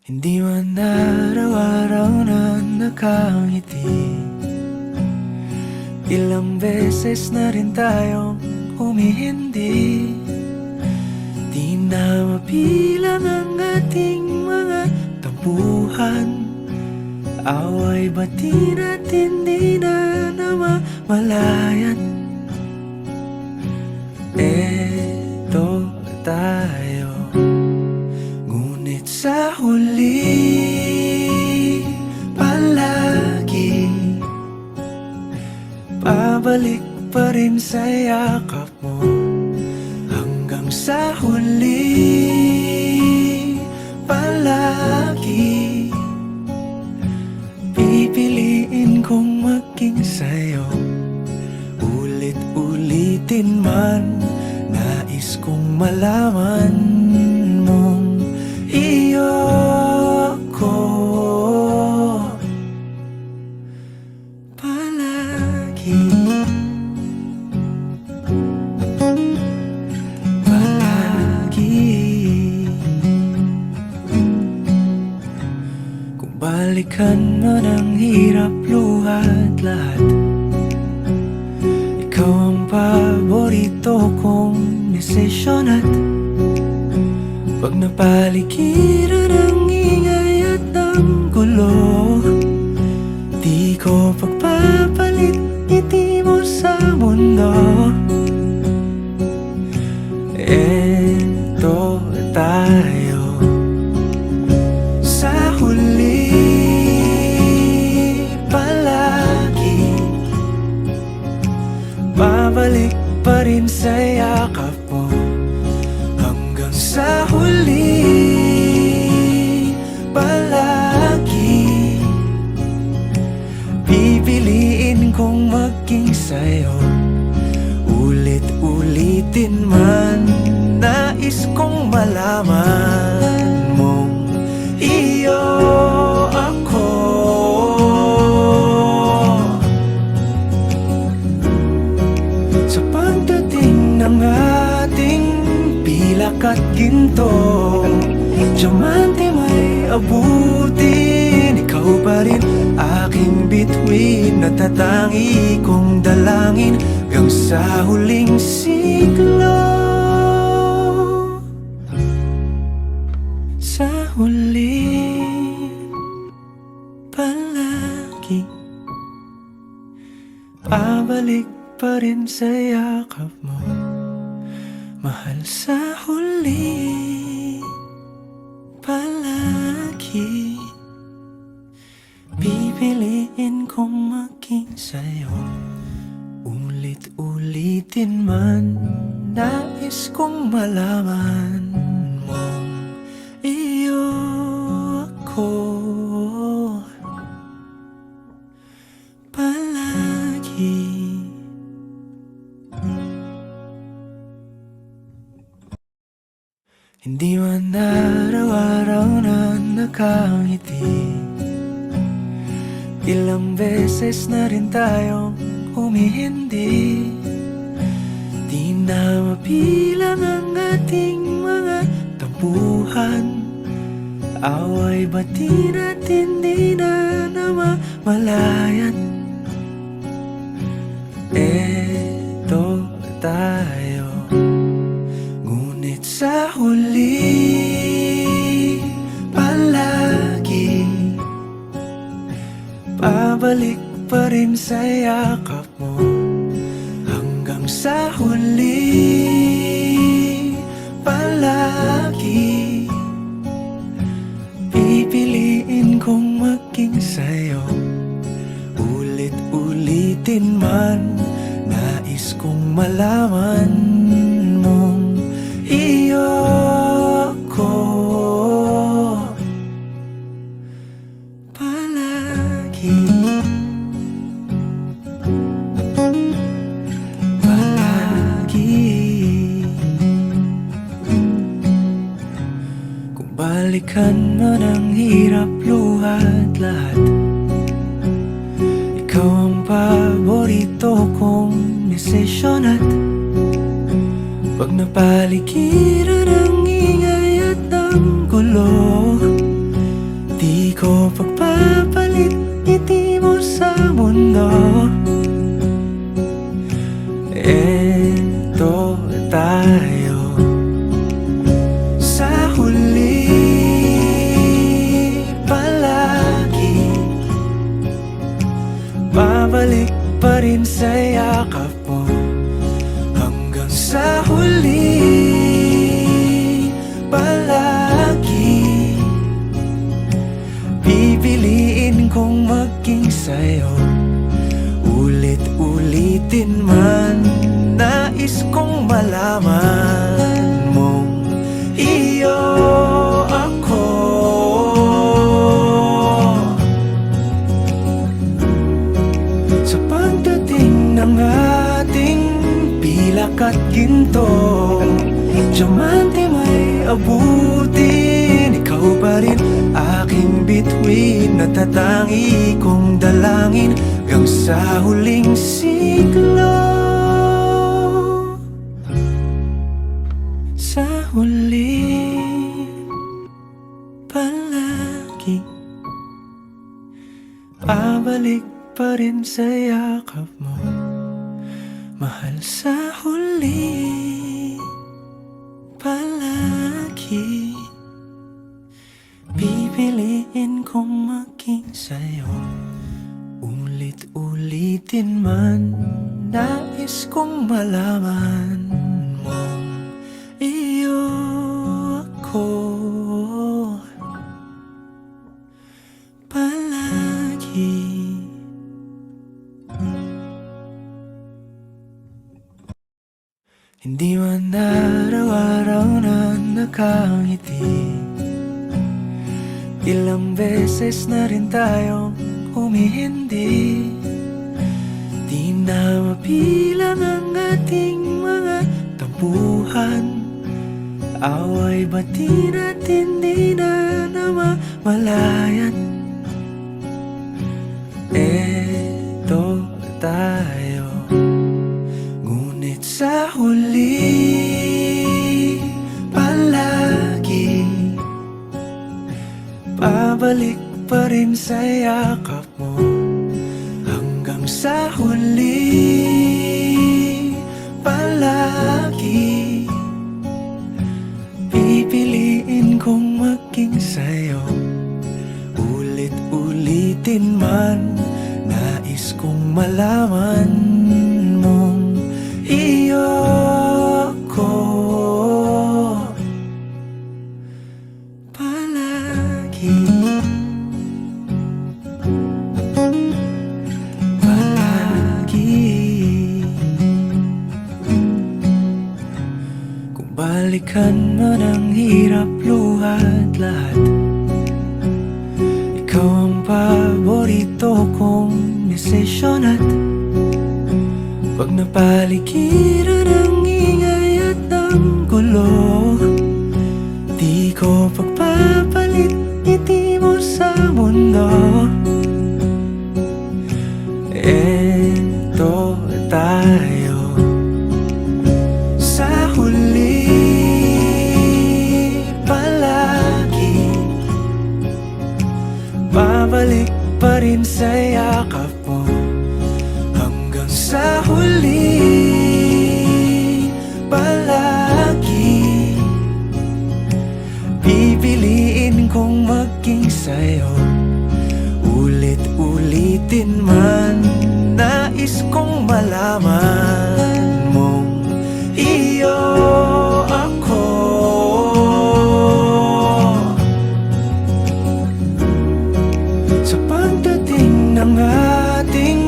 Hindi man araw-araw na nakangiti. Ilang beses na rin tayong humihindi. Di na mapilang ang ating mga tampuhan. Away bati natin di na namamalayan. Eto tayo, ngunit sa huli palagi pabalik pa rin sa yakap mo. Hanggang sa huli palagi pipiliin kong maging sa'yo. Ulit-ulitin man, nais kong malaman mong iyo ko palagi. Palagi. Kung balikan man ang hirap, luhat lahat, ikaw ang paborito kong desisyon. At pag napaligiran ang ingay at ang gulo, di ko pagpapalit ngiti mo sa mundo. Eto tayo sa huli palagi, babalik pa rin sa yakap mo. Hanggang sa huli palagi pipiliin kong maging sa'yo. Ulit-ulitin man, nais kong malaman mong iyo ako. Sa pagdating ng ating pilak at ginto, diamante may abutin, ikaw pa rin aking bituin. Natatangi kong dalangin hanggang sa huling siglo. Sa huli palagi pabalik pa rin sa yakap mo, mahal. Sa huli palagi pipiliin kong maging sa'yo. Ulit-ulitin man, nais kong malaman mong iyo ako palagi. Hindi man araw-araw na nakangiti. Ilang beses na rin tayong humihindi. Di na mapilang ang ating mga tampuhan. Away bati natin di na namamalayan. Eto tayo, ngunit sa huli palagi pabalik pa rin sa yakap mo. Hanggang sa huli palagi pipiliin kong maging sa'yo. Ulit-ulitin man, nais kong malaman mong iyo ko palagi. Kung balikan man ang hirap, luhat lahat, ikaw ang paborito kong desisyon. At pag napaligiran ang ingay at ang gulo, mundo. Eto tayo sa huli, palagi babalik pa rin sa yakap mo. Hanggang sa huli, palagi pipiliin kong maging sa'yo. Ulit-ulitin man, nais kong malaman mong iyo ako. Sa pagdating ng ating pilak at ginto, diamante may abutin, ikaw pa rin aking bituin, natatangi kong dalangin hanggang sa huling siglo. Sa huli, palagi babalik pa rin sa yakap mo, mahal. Sa huli, palagi pipiliin kong maging sa'yo. Ulit-ulitin man, nais kong malaman mong iyo ako. Palagi. Hindi man araw-araw na nakangiti, ilang beses na rin tayong humihindi. Di na mabilang ang ating mga tampuhan, away bati natin di na namamalayan. Eto tayo, ngunit sa huli, palagi babalik pa rin sa yakap mo. Hanggang sa huli, palagi pipiliin kong maging sa'yo. Ulit-ulitin man, nais kong malaman mong iyo ako. Palagi. Balikan man ang hirap, luha at lahat, ikaw ang paborito kong desisyon. At pag napaligiran ng ingay at ng gulo, di ko pagpapalit ngiti mo sa mundo. Eto tayo sa huli, babalik pa rin sa yakap mo. Hanggang sa huli, palagi pipiliin kong maging sa'yo. Ulit-ulitin man, nais kong malaman mong iyo ako. Sa pagdating ng ating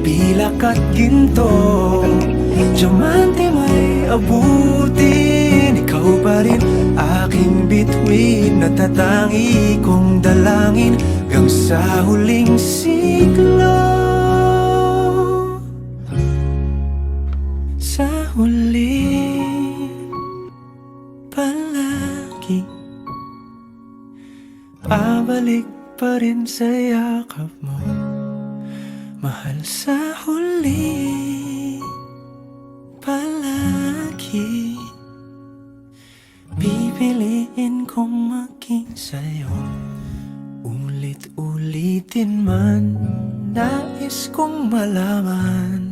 pilak at ginto, diamante may abutin, ikaw pa rin aking bituin, natatangi kong dalangin hanggang sa huling siglo. Sa huli, palagi babalik pa rin sa yakap mo, mahal. Sa huli, palagi pipiliin kong maging sa'yo. Ulit-ulitin man, nais kong malaman.